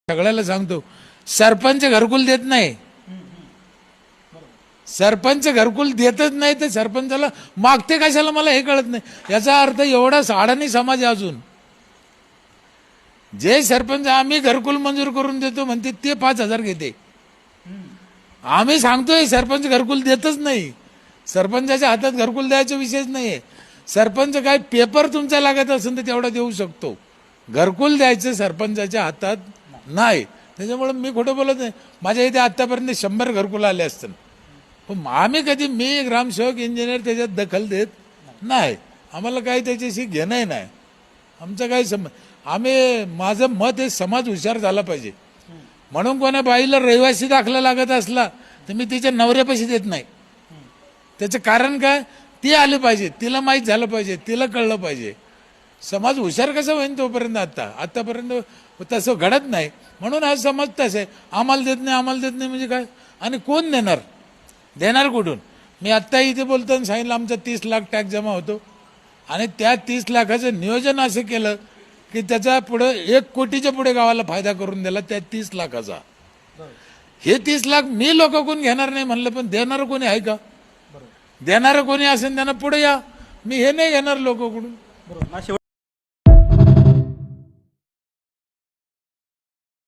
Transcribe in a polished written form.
सगळ्याला सांगतो, सरपंच घरकुल देत नाही. सरपंच घरकुल देतच नाही तर सरपंचाला मागते कशाला मला हे कळत नाही. याचा अर्थ एवढा अडाणी समाज आहे. अजून जे सरपंच आम्ही घरकुल मंजूर करून देतो म्हणते ते 5,000 घेते. आम्ही सांगतोय सरपंच घरकुल देतच नाही. सरपंचाच्या हातात घरकुल द्यायचा विषयच नाहीये. सरपंच काय पेपर तुमचा लागत असेल तर तेवढा देऊ शकतो, घरकुल द्यायचं सरपंचाच्या हातात नाही. त्याच्यामुळे मी खोटं बोलत नाही. माझ्या इथे आतापर्यंत 100 घरकुल आले असतील, पण आम्ही कधी, मी ग्रामसेवक इंजिनियर त्याच्यात दखल देत नाही. आम्हाला काही त्याच्याशी घेणंही नाही. आमचं काही आम्ही, माझं मत हे समाज हुशार झाला पाहिजे. म्हणून कोणा बाईला रहिवासी दाखला लागत असला तर मी तिच्या नवऱ्यापाशी देत नाही. त्याचं कारण काय, ती आली पाहिजे, तिला माहीत झालं पाहिजे, तिला कळलं पाहिजे. समाज हुशार कसा होईन तोपर्यंत. आतापर्यंत तसं घडत नाही. म्हणून हा समाज तसं आहे, आम्हाला देत नाही, आम्हाला देत नाही म्हणजे काय. आणि कोण देणार कुठून. मी आत्ता इथे बोलताना सांगितलं आमचा 30 लाख टॅक्स जमा होतो आणि त्या 30 लाखाचं नियोजन असं केलं की त्याचा पुढे 1 कोटीच्या पुढे गावाला फायदा करून दिला त्या 30 लाखाचा. हे 30 लाख मी लोकांकडून घेणार नाही म्हणलं, पण देणारं कोणी आहे का. देणारं कोणी असेल त्यांना पुढे या, मी हे नाही घेणार लोकांकडून.